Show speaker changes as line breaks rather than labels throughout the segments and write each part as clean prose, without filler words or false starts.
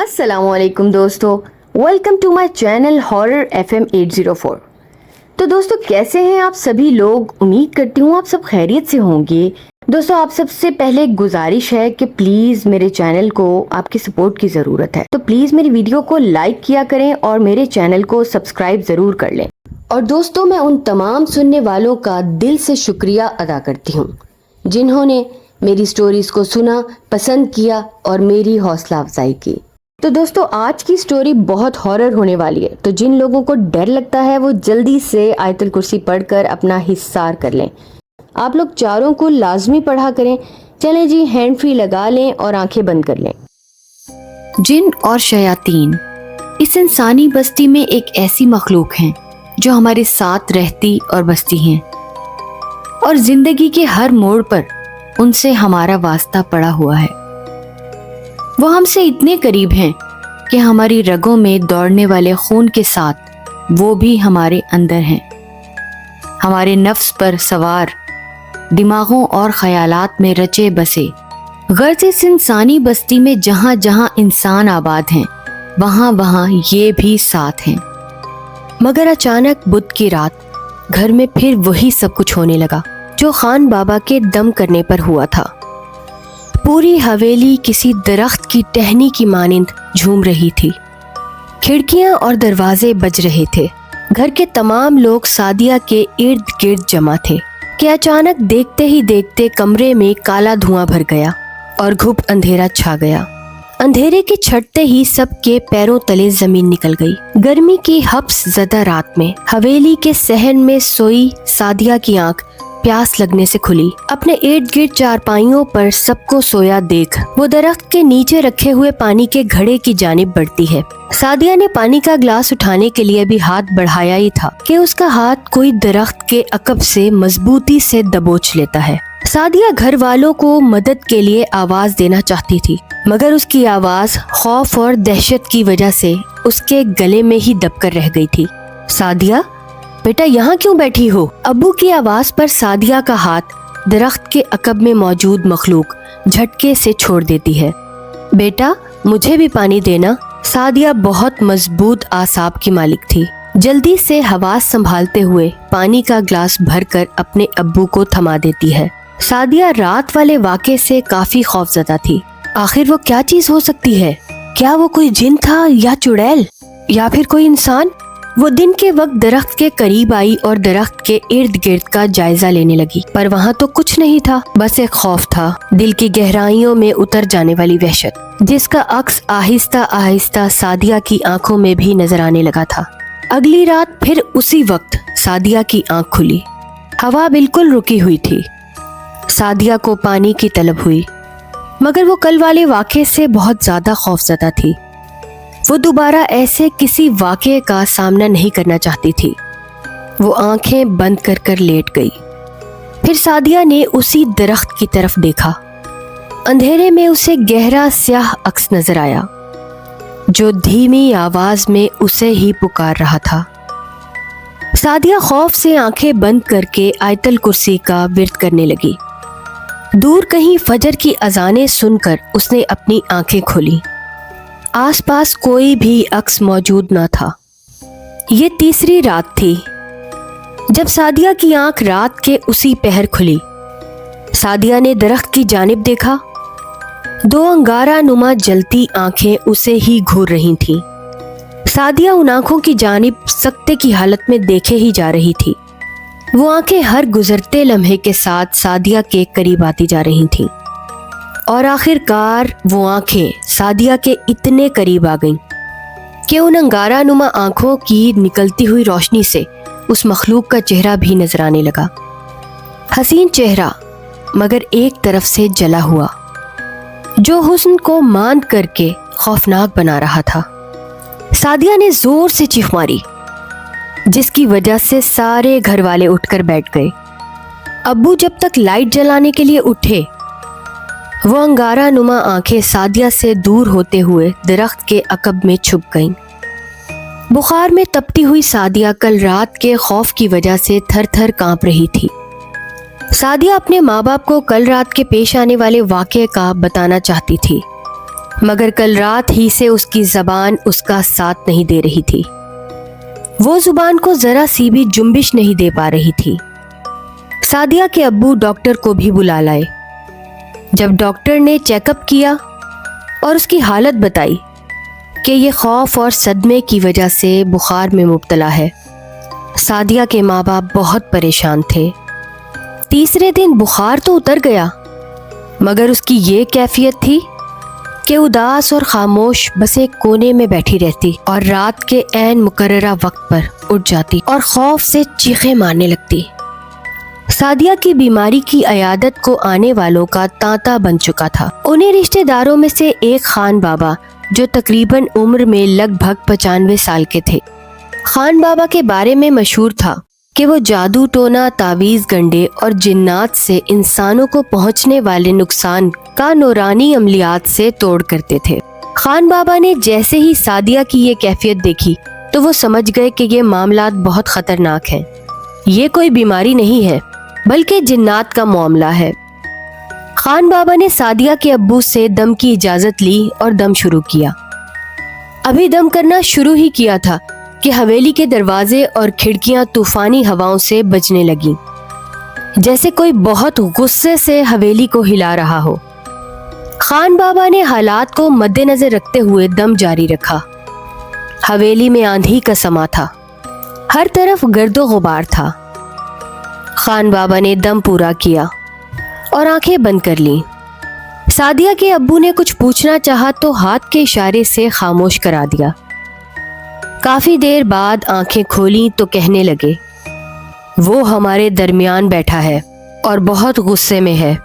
अस्सलाम वालेकुम दोस्तों, welcome to my channel horror FM 804। तो दोस्तों कैसे हैं आप सभी लोग। उम्मीद करती हूँ आप सब खैरियत से होंगे। दोस्तों आप सबसे पहले एक गुजारिश है कि प्लीज़ मेरे चैनल को आपकी सपोर्ट की ज़रूरत है, तो प्लीज़ मेरी वीडियो को लाइक किया करें और मेरे चैनल को सब्सक्राइब ज़रूर कर लें। और दोस्तों मैं उन तमाम सुनने वालों का दिल से शुक्रिया अदा करती हूँ जिन्होंने मेरी स्टोरीज़ को सुना, पसंद किया और मेरी हौसला अफजाई की। तो दोस्तों आज की स्टोरी बहुत हॉरर होने वाली है, तो जिन लोगों को डर लगता है वो जल्दी से आयतुल कुर्सी पढ़कर अपना हिस्सार कर लें। आप लोग चारों को लाजमी पढ़ा करें। चलें जी, हैंड फ्री लगा लें और आंखें बंद कर लें।
जिन और शयातीन इस इंसानी बस्ती में एक ऐसी मखलूक हैं जो हमारे साथ रहती और बसती हैं और जिंदगी के हर मोड़ पर उनसे हमारा वास्ता पड़ा हुआ है। वो हमसे इतने करीब हैं कि हमारी रगों में दौड़ने वाले खून के साथ वो भी हमारे अंदर हैं। हमारे नफ्स पर सवार, दिमागों और ख्यालात में रचे बसे। गर्ज इस इंसानी बस्ती में जहाँ जहाँ इंसान आबाद हैं वहाँ वहाँ ये भी साथ हैं। मगर अचानक बुध की रात घर में फिर वही सब कुछ होने लगा जो खान बाबा के दम करने पर हुआ था। पूरी हवेली किसी दरख्त की टहनी की मानिंद झूम रही थी। खिड़कियां और दरवाजे बज रहे थे। घर के तमाम लोग सादिया के इर्द गिर्द जमा थे कि अचानक देखते ही देखते कमरे में काला धुआं भर गया और घुप अंधेरा छा गया। अंधेरे के छटते ही सबके पैरों तले जमीन निकल गई। गर्मी की हब्स ज़दा रात में हवेली के सहन में सोई सादिया की आंख प्यास लगने से खुली। अपने इर्द गिर्द चारपाइयों पर सबको सोया देख वो दरख्त के नीचे रखे हुए पानी के घड़े की जानिब बढ़ती है। सादिया ने पानी का ग्लास उठाने के लिए भी हाथ बढ़ाया ही था कि उसका हाथ कोई दरख्त के अकब से मजबूती से दबोच लेता है। सादिया घर वालों को मदद के लिए आवाज देना चाहती थी, मगर उसकी आवाज खौफ और दहशत की वजह से उसके गले में ही दबकर रह गई थी। सादिया, बेटा यहाँ क्यों बैठी हो? अब्बू की आवाज पर सादिया का हाथ दरख्त के अकब में मौजूद मखलूक झटके से छोड़ देती है। बेटा मुझे भी पानी देना। सादिया बहुत मजबूत आसाब की मालिक थी। जल्दी से हवास संभालते हुए पानी का ग्लास भरकर अपने अब्बू को थमा देती है। सादिया रात वाले वाक़े से काफी खौफजदा थी। आखिर वो क्या चीज हो सकती है? क्या वो कोई जिन था या चुड़ैल या फिर कोई इंसान? वो दिन के वक्त दरख्त के करीब आई और दरख्त के इर्द गिर्द का जायजा लेने लगी, पर वहाँ तो कुछ नहीं था, बस एक खौफ था, दिल की गहराइयों में उतर जाने वाली वहशत, जिसका अक्स आहिस्ता आहिस्ता सादिया की आंखों में भी नजर आने लगा था। अगली रात फिर उसी वक्त सादिया की आंख खुली। हवा बिल्कुल रुकी हुई थी। सादिया को पानी की तलब हुई, मगर वो कल वाले वाक़े से बहुत ज्यादा खौफजदा थी। वो दोबारा ऐसे किसी वाक़े का सामना नहीं करना चाहती थी। वो आंखें बंद कर कर लेट गई। फिर सादिया ने उसी दरख्त की तरफ देखा। अंधेरे में उसे गहरा स्याह अक्स नजर आया जो धीमी आवाज में उसे ही पुकार रहा था। सादिया खौफ से आंखें बंद करके आयतल कुर्सी का विर्द करने लगी। दूर कहीं फजर की अजानें सुनकर उसने अपनी आंखें खोली। आसपास कोई भी अक्स मौजूद न था। ये तीसरी रात थी जब सादिया की आंख रात के उसी पहर खुली। सादिया ने दरख्त की जानिब देखा। दो अंगारा नुमा जलती आंखें उसे ही घूर रही थीं। सादिया उन आंखों की जानिब सकते की हालत में देखे ही जा रही थी। वो आंखें हर गुजरते लम्हे के साथ सादिया के करीब आती जा रही थीं और आखिरकार वो आंखें सादिया के इतने करीब आ गईं कि उन अंगारा नुमा आंखों की निकलती हुई रोशनी से उस मखलूक का चेहरा भी नजर आने लगा। हसीन चेहरा, मगर एक तरफ से जला हुआ, जो हुस्न को मांद करके खौफनाक बना रहा था। सादिया ने जोर से चीख मारी, जिसकी वजह से सारे घर वाले उठकर बैठ गए। अब्बू जब तक लाइट जलाने के लिए उठे, वो अंगारा नुमा आंखें सादिया से दूर होते हुए दरख्त के अकब में छुप गईं। बुखार में तपती हुई सादिया कल रात के खौफ की वजह से थर थर कांप रही थी। सादिया अपने माँ बाप को कल रात के पेश आने वाले वाक़े का बताना चाहती थी, मगर कल रात ही से उसकी ज़बान उसका साथ नहीं दे रही थी। वो ज़ुबान को ज़रा सी भी जुम्बिश नहीं दे पा रही थी। सादिया के अब्बू डॉक्टर को भी बुला लाए। जब डॉक्टर ने चेकअप किया और उसकी हालत बताई कि ये खौफ और सदमे की वजह से बुखार में मुब्तला है, सादिया के माँ बाप बहुत परेशान थे। तीसरे दिन बुखार तो उतर गया, मगर उसकी ये कैफियत थी कि उदास और खामोश बस एक कोने में बैठी रहती और रात के ऐन मुकर्ररा वक्त पर उठ जाती और खौफ से चीखें मारने लगती। सादिया की बीमारी की अयादत को आने वालों का तांता बन चुका था। उन्हें रिश्तेदारों में से एक खान बाबा, जो तकरीबन उम्र में लगभग 95 साल के थे। खान बाबा के बारे में मशहूर था कि वो जादू टोना, तावीज़ गंडे और जिन्नात से इंसानों को पहुंचने वाले नुकसान का नूरानी अमलियात से तोड़ करते थे। खान बाबा ने जैसे ही सादिया की ये कैफियत देखी तो वो समझ गए कि ये मामलात बहुत खतरनाक हैं। ये कोई बीमारी नहीं है बल्कि जिन्नात का मामला है। खान बाबा ने सादिया के अब्बू से दम की इजाज़त ली और दम शुरू किया। अभी दम करना शुरू ही किया था कि हवेली के दरवाजे और खिड़कियां तूफानी हवाओं से बजने लगी, जैसे कोई बहुत गुस्से से हवेली को हिला रहा हो। खान बाबा ने हालात को मद्देनजर रखते हुए दम जारी रखा। हवेली में आंधी का समा था, हर तरफ गर्दो गुबार था। खान बाबा ने दम पूरा किया और आंखें बंद कर लीं। सादिया के अब्बू ने कुछ पूछना चाहा तो हाथ के इशारे से खामोश करा दिया। काफी देर बाद आंखें खोली तो कहने लगे, वो हमारे दरमियान बैठा है और बहुत गुस्से में है।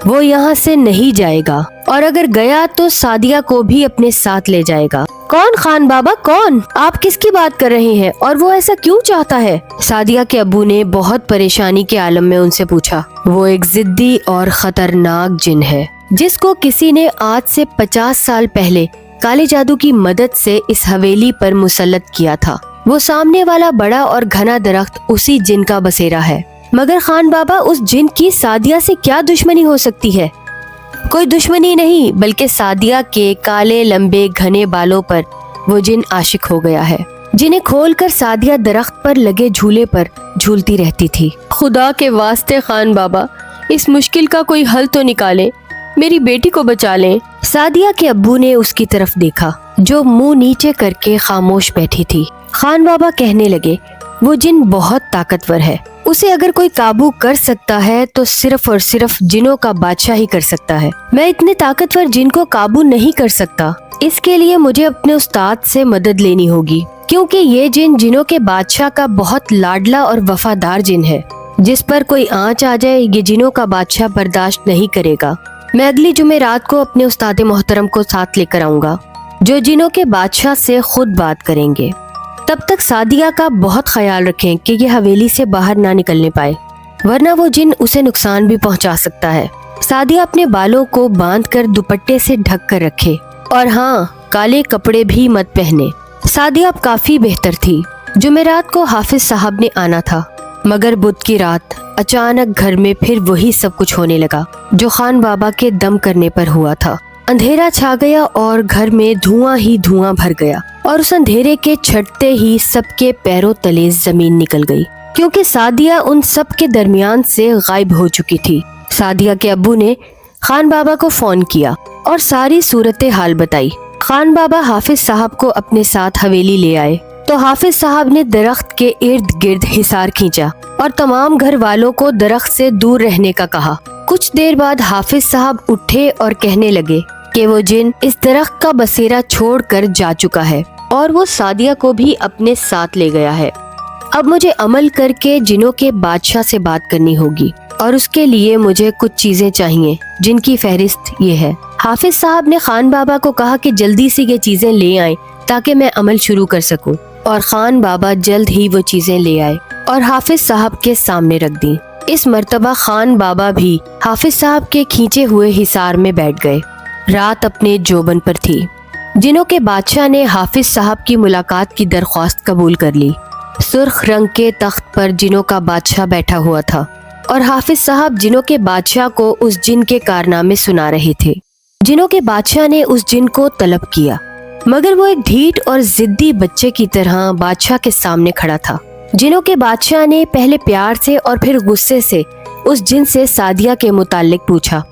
वो यहाँ से नहीं जाएगा और अगर गया तो सादिया को भी अपने साथ ले जाएगा। कौन खान बाबा, कौन? आप किसकी बात कर रहे हैं और वो ऐसा क्यों चाहता है? सादिया के अब्बू ने बहुत परेशानी के आलम में उनसे पूछा। वो एक जिद्दी और खतरनाक जिन है जिसको किसी ने आज से 50 साल पहले काले जादू की मदद से इस हवेली पर मुसल्लत किया था। वो सामने वाला बड़ा और घना दरख्त उसी जिन का बसेरा है। मगर खान बाबा, उस जिन की सादिया से क्या दुश्मनी हो सकती है? कोई दुश्मनी नहीं, बल्कि सादिया के काले लंबे घने बालों पर वो जिन आशिक हो गया है, जिन्हें खोलकर सादिया दरख्त पर लगे झूले पर झूलती रहती थी। खुदा के वास्ते खान बाबा, इस मुश्किल का कोई हल तो निकालें, मेरी बेटी को बचा लें। सादिया के अब्बू ने उसकी तरफ देखा जो मुंह नीचे करके खामोश बैठी थी। खान बाबा कहने लगे, वो जिन बहुत ताकतवर है, उसे अगर कोई काबू कर सकता है तो सिर्फ और सिर्फ जिनों का बादशाह ही कर सकता है। मैं इतने ताकतवर जिन को काबू नहीं कर सकता। इसके लिए मुझे अपने उस्ताद से मदद लेनी होगी, क्योंकि ये जिन जिनों के बादशाह का बहुत लाडला और वफादार जिन है। जिस पर कोई आंच आ जाए ये जिनों का बादशाह बर्दाश्त नहीं करेगा। मैं अगली जुमेरात को अपने उस्ताद मोहतरम को साथ लेकर आऊंगा, जो जिनों के बादशाह से खुद बात करेंगे। तब तक सादिया का बहुत ख्याल रखें कि ये हवेली से बाहर ना निकलने पाए, वरना वो जिन उसे नुकसान भी पहुंचा सकता है। सादिया अपने बालों को बांधकर दुपट्टे से ढक कर रखे और हाँ, काले कपड़े भी मत पहने। सादिया अब काफी बेहतर थी। जुमेरात को हाफिज साहब ने आना था, मगर बुध की रात अचानक घर में फिर वही सब कुछ होने लगा जो खान बाबा के दम करने पर हुआ था। अंधेरा छा गया और घर में धुआं ही धुआं भर गया और उस अंधेरे के छटते ही सबके पैरों तले जमीन निकल गई, क्योंकि सादिया उन सब के दरमियान से गायब हो चुकी थी। सादिया के अब्बू ने खान बाबा को फोन किया और सारी सूरत हाल बताई। खान बाबा हाफिज साहब को अपने साथ हवेली ले आए तो हाफिज साहब ने दरख्त के इर्द गिर्द हिसार खींचा और तमाम घर वालों को दरख्त से दूर रहने का कहा। कुछ देर बाद हाफिज साहब उठे और कहने लगे कि वो जिन इस दरख्त का बसेरा छोड़कर जा चुका है और वो सादिया को भी अपने साथ ले गया है। अब मुझे अमल करके जिनों के बादशाह से बात करनी होगी और उसके लिए मुझे कुछ चीजें चाहिए, जिनकी फहरिस्त ये है। हाफिज साहब ने खान बाबा को कहा कि जल्दी से ये चीजें ले आएं ताकि मैं अमल शुरू कर सकूं, और खान बाबा जल्द ही वो चीजें ले आए और हाफिज साहब के सामने रख दी। इस मर्तबा खान बाबा भी हाफिज साहब के खींचे हुए हिसार में बैठ गए। रात अपने जोबन पर थी। जिनों के बादशाह ने हाफिज साहब की मुलाकात की दरख्वास्त कबूल कर ली। सुर्ख रंग के तख्त पर जिनों का बादशाह बैठा हुआ था और हाफिज साहब जिनों के बादशाह को उस जिन के कारनामे सुना रहे थे।
जिनों के बादशाह ने उस जिन को तलब किया, मगर वो एक ढीठ और जिद्दी बच्चे की तरह बादशाह के सामने खड़ा था। जिनों के बादशाह ने पहले प्यार से और फिर गुस्से से उस जिन से सादिया के मुताल्लिक पूछा,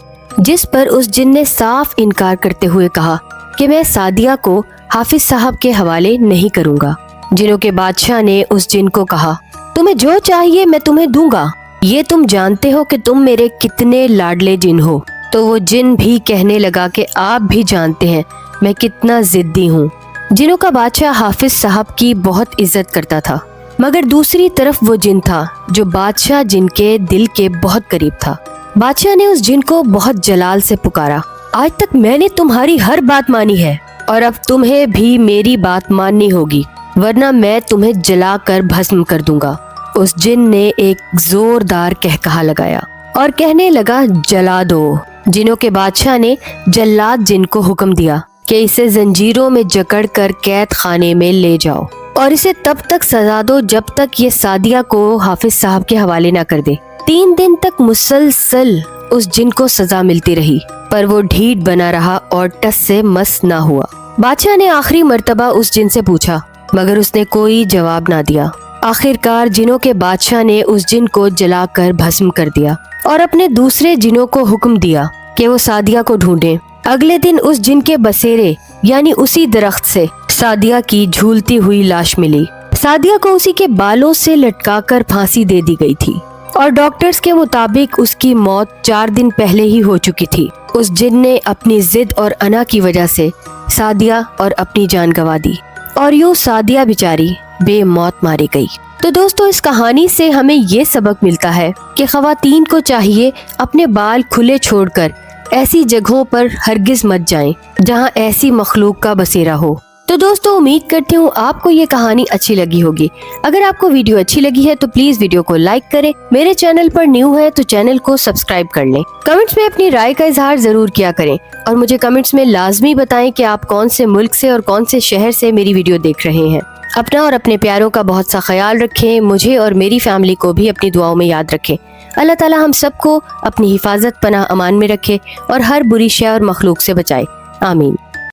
जिस पर उस जिन ने साफ इनकार करते हुए कहा कि मैं सादिया को हाफिज साहब के हवाले नहीं करूँगा। जिनों के बादशाह ने उस जिन को कहा, तुम्हें जो चाहिए मैं तुम्हें दूंगा, ये तुम जानते हो कि तुम मेरे कितने लाडले जिन हो। तो वो जिन भी कहने लगा कि आप भी जानते हैं मैं कितना जिद्दी हूँ। जिनों का बादशाह हाफिज साहब की बहुत इज्जत करता था, मगर दूसरी तरफ वो जिन था जो बादशाह जिन के दिल के बहुत करीब था। बादशाह ने उस जिन को बहुत जलाल से पुकारा, आज तक मैंने तुम्हारी हर बात मानी है और अब तुम्हें भी मेरी बात माननी होगी, वरना मैं तुम्हें जला कर भस्म कर दूंगा। उस जिन ने एक जोरदार कहकहा लगाया और कहने लगा, जला दो। जिनों के बादशाह ने जल्लाद जिन को हुक्म दिया कि इसे जंजीरों में जकड़ कर कैद खाने में ले जाओ और इसे तब तक सजा दो जब तक ये सादिया को हाफिज साहब के हवाले ना कर दे। 3 दिन तक मुसलसल उस जिन को सजा मिलती रही, पर वो ढीठ बना रहा और टस से मस ना हुआ। बादशाह ने आखिरी मर्तबा उस जिन से पूछा, मगर उसने कोई जवाब ना दिया। आखिरकार जिनों के बादशाह ने उस जिन को जलाकर भस्म कर दिया और अपने दूसरे जिनों को हुक्म दिया कि वो सादिया को ढूंढें। अगले दिन उस जिन के बसेरे यानी उसी दरख्त से सादिया की झूलती हुई लाश मिली। सादिया को उसी के बालों से लटकाकर फांसी दे दी गई थी और डॉक्टर्स के मुताबिक उसकी मौत 4 दिन पहले ही हो चुकी थी। उस जिन ने अपनी जिद और अना की वजह से सादिया और अपनी जान गंवा दी और यूं सादिया बेचारी बेमौत मारी गई। तो दोस्तों, इस कहानी से हमें ये सबक मिलता है कि ख़वातीन को चाहिए अपने बाल खुले छोड़कर ऐसी जगहों पर हरगिज मत जाएं जहां ऐसी मखलूक का बसेरा हो। तो दोस्तों, उम्मीद करती हूँ आपको ये कहानी अच्छी लगी होगी। अगर आपको वीडियो अच्छी लगी है तो प्लीज वीडियो को लाइक करें। मेरे चैनल पर न्यू है तो चैनल को सब्सक्राइब कर लें। कमेंट्स में अपनी राय का इजहार जरूर किया करें और मुझे कमेंट्स में लाजमी बताएं कि आप कौन से मुल्क से और कौन से शहर से मेरी वीडियो देख रहे हैं। अपना और अपने प्यारों का बहुत सा ख्याल रखें। मुझे और मेरी फैमिली को भी अपनी दुआओं में याद रखें। अल्लाह ताला हम सबको अपनी हिफाजत पनाह अमान में रखे और हर बुरी शय और मखलूक से बचाए। आमीन।